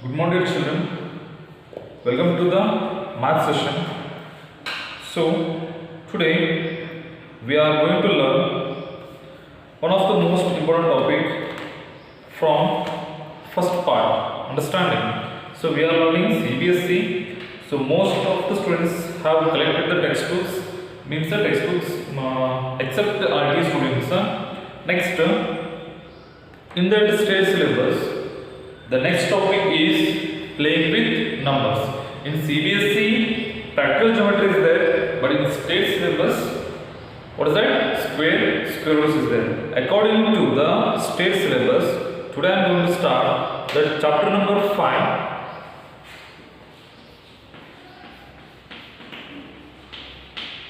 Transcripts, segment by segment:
Good morning, dear children. Welcome to the math session. So, today we are going to learn one of the most important topic from first part, understanding. So, we are learning CBSE. So, most of the students have collected the textbooks, means the textbooks except the RT students. Next, in the state syllabus, the next topic is playing with numbers. In CBSE, practical geometry is there, but in state syllabus, what is that? Square roots is there. According to the state syllabus, today I am going to start the chapter number 5.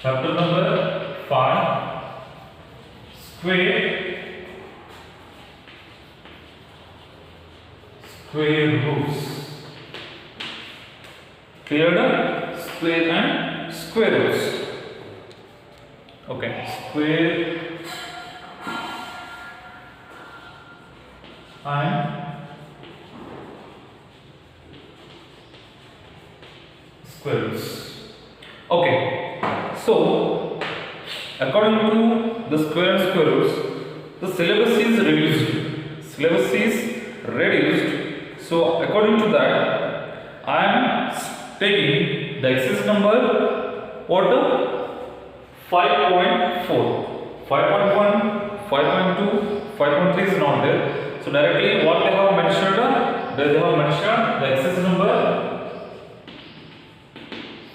Chapter number 5, square roots. Clear? Square and square roots. Okay, square and square roots. Okay, so according to the square and square roots, the syllabus is reduced. Syllabus is reduced. So according to that, I am taking the exercise number what? 5.4, 5.1, 5.2, 5.3 is not there. So directly what they have mentioned? They have mentioned the exercise number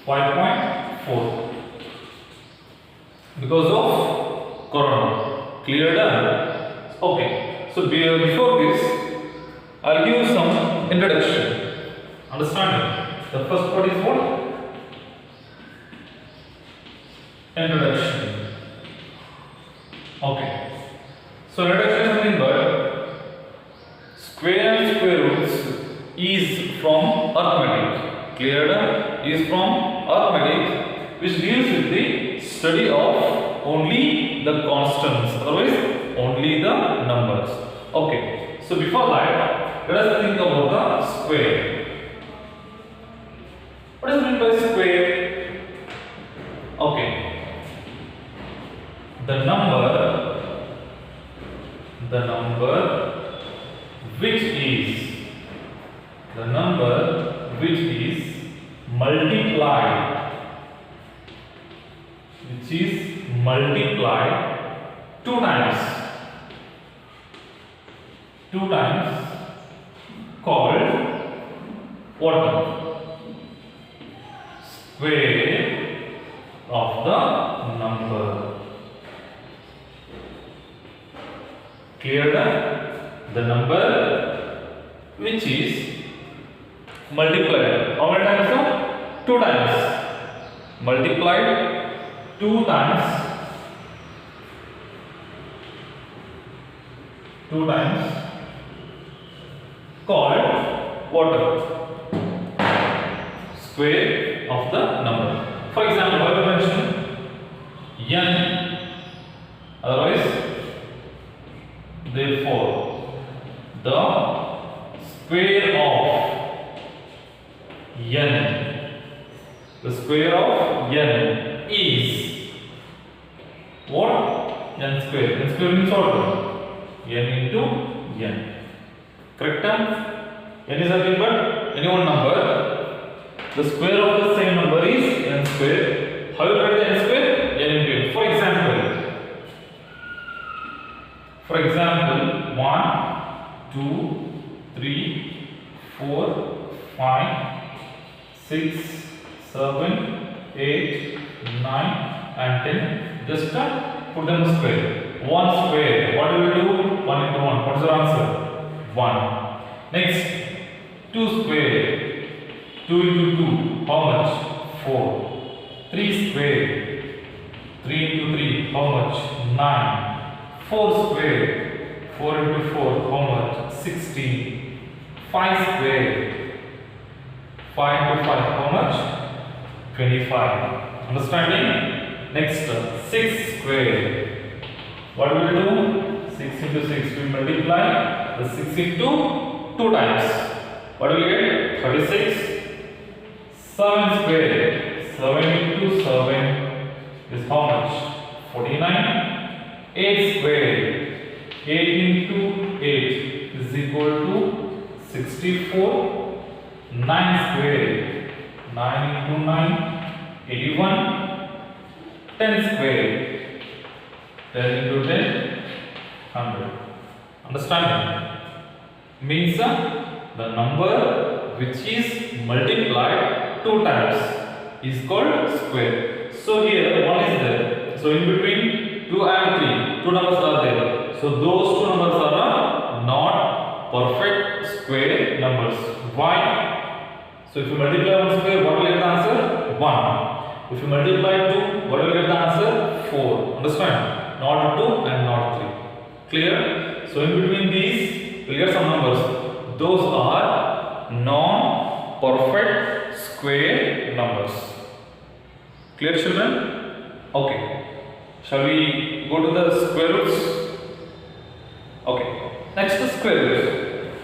5.4 because of corona. Clear? Done? Okay. So before this, I'll give you some introduction. Understanding? The first part is what? Introduction. Okay. So introduction is nothing but square and square roots is from arithmetic. Clear? Is from arithmetic, which deals with the study of only the constants, otherwise only the numbers. Okay. So before that, let us think about the square. What is meant by square? Okay. The number which is multiplied two times called what? Square of the number. Clear? The number which is multiplied. How many times? 2 times. Multiplied 2 times. 2 times called what? Square of the number. For example, I will mention n, otherwise therefore the square of n, the square of n is what? N square. N square means what? N into n. Correct? N is nothing but any one number. The square of the same number is n square. How you write the n square? N into n. For example, 1, 2, 3, 4, 5, 6, 7, 8, 9 and 10. Just put them square. 1 square. What do we do? 1 into 1. What is your answer? 1. Next, 2 square. 2 into 2. How much? 4. 3 square. 3 into 3. How much? 9. 4 square. 4 into 4. How much? 16. 5 square. 5 into 5. How much? 25. Understanding? Next, 6 square. What will we do? 6 into 6 we multiply the 6 into 2 times. What will you get? 36. 7 square. 7 into 7 is how much? 49. 8 square. 8 into 8 is equal to 64. 9 square. 9 into 9, 81. 10 square. 10 into 10, 100. Understand? Means the number which is multiplied 2 times is called square. So here 1 is there. So in between 2 and 3, 2 numbers are there. So those 2 numbers are not perfect square numbers. Why? So if you multiply 1 square, what will you get the answer? 1. If you multiply 2, what will you get the answer? 4. Understand? Not 2 and not 3. Clear? So in between these, we will get some numbers. Those are non-perfect square numbers. Clear, children? Okay. Shall we go to the square roots? Okay. Next is square roots.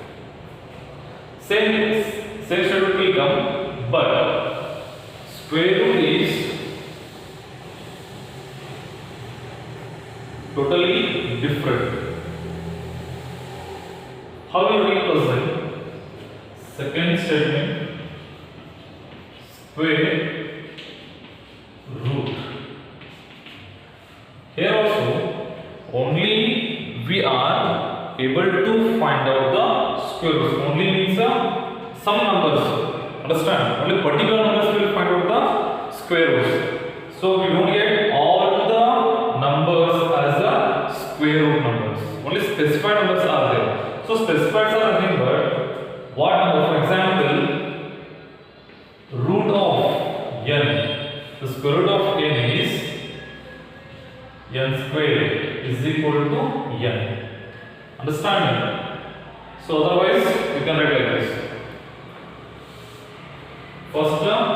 Same statement will come, but square root is totally different. How will we represent second statement? Square root. Here also only we are able to find out the square roots. Only means some numbers. Understand? Only particular numbers we will find out the square roots. So we don't get all the numbers as the square root numbers. Only specified numbers are there. So specified are nothing but what number? For example, root of n. The square root of n is n square is equal to n. Understand? So otherwise you can write like this. First term,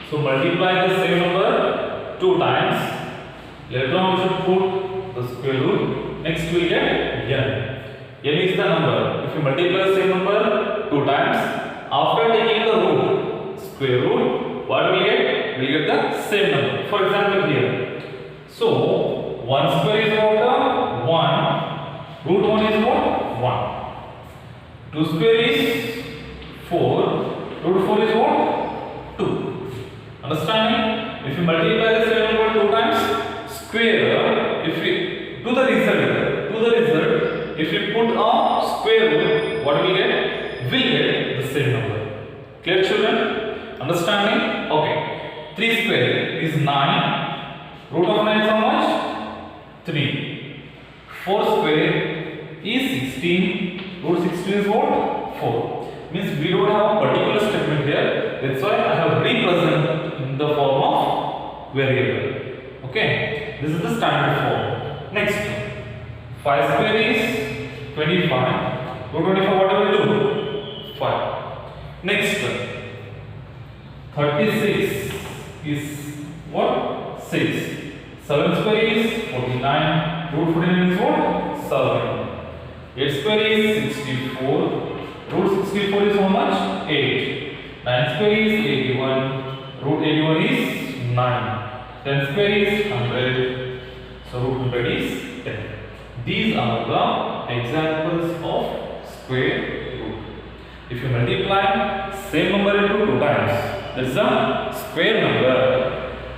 so multiply the same number 2 times. Later on we should put the square root. Next we will get n. N is the number. If you multiply the same number 2 times, after taking the root, square root, what we get? We get the same number. For example here. So 1 square is what? 1. Root 1 is what? 1. 2 square is 4. Root 4 is what? 2. Understanding? If you multiply the same number 2 times, square, if we do the result, if you put a square root, what we get? We get the same number. Clear, children? Understanding? Okay. 3 square is 9. Root of 9 is how much? 3. 4 square is 16. Root 16 is what? 4. Means we don't have a particular statement here. That's why I have represented in the form of variable. Okay. This is the standard form. Next, 5 square is 25. Root 25, what will we do? 5. Next, 36 is what? 6. 7 square is 49. Root 49 is what? 7. 8 square is 64. Root 64 is how much? 8. 9 square is 81. Root 81 is 9. 10 square is 100. So root 100 is 10. These are the examples of square root. If you multiply same number into 2 times, that is a square number.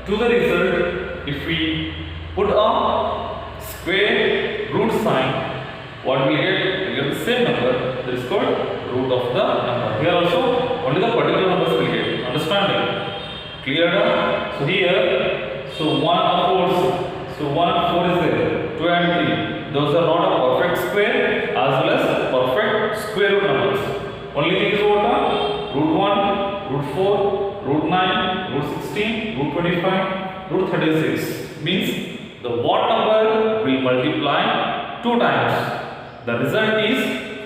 To the result, if we put a square root sign, what we get? We get the same number. That is called root of the number. Here also only the particular numbers will get. Understanding? Clear? So here, so 1 upwards, so 1 and 4 is there. 2 and 3. Those are not a perfect square as well as perfect square root numbers. Only thing is what? Root 1, root 4, root 9, root 16, root 25, root 36. Means the what number will multiply 2 times. The result is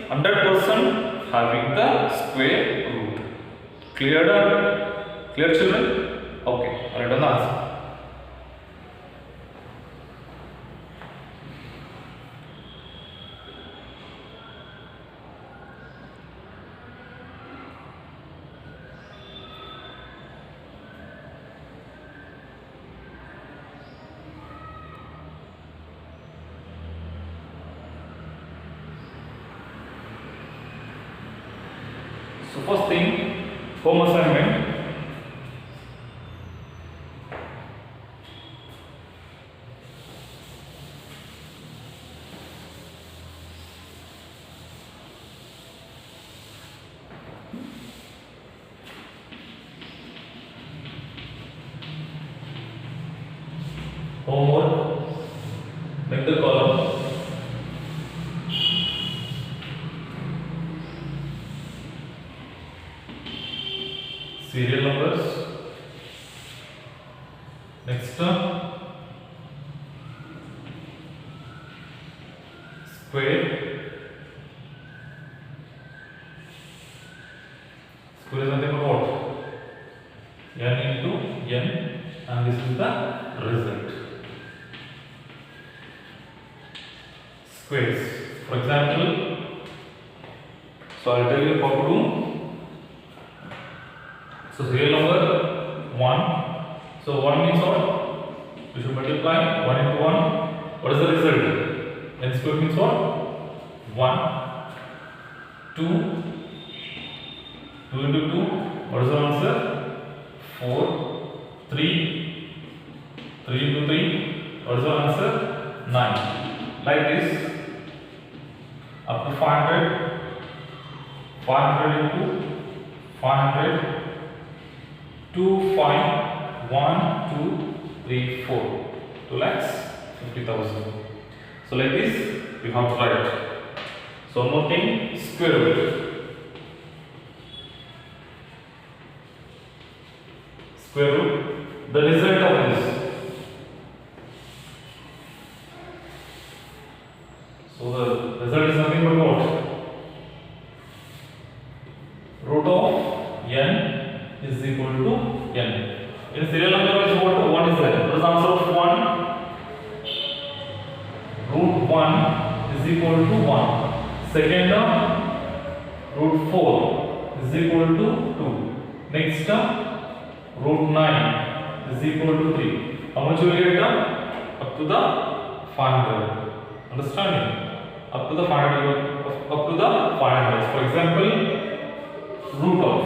100% having the square root. Clear? Clear, children? Okay, write down the answer. So first thing, home assignment. Homework, make the column. Serial numbers. Next term, square. Square is nothing but what? N into n, and this is the result. Squares. For example, so I'll tell you how to do. So serial number 1. So 1 means what? We should multiply 1 into 1. What is the result? N square means what? 1. 2. 2 into 2. What is the answer? 4. 3. 3 into 3. What is the answer? 9. Like this. Up to 500. 500 into 500. 2, 5, 1, 2, 3, 4. 2 lakhs 50,000. So like this, you have to write. So one more thing, square root. Square root. The result of this. So the result is nothing but what? Root of n is equal to n. In serial number is what? 1 is there. What is the answer of 1? Root 1 is equal to 1. Second term, root 4 is equal to 2. Next term, root 9 is equal to 3. How much will you get? Up to the 500. Understanding? Up to the 500. Up to the 500. For example, root of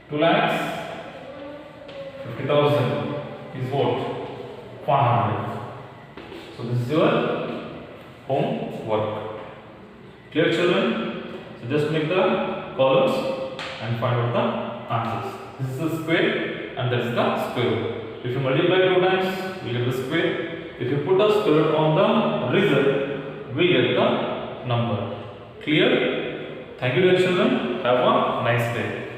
2 lakhs 50,000 is what? 500. So this is your homework. Clear, children? So just make the columns and find out the answers. This is the square and that is the square root. If you multiply 2 times, we get the square. If you put a square root on the result, we get the number. Clear? Thank you, dear children. Have a nice day.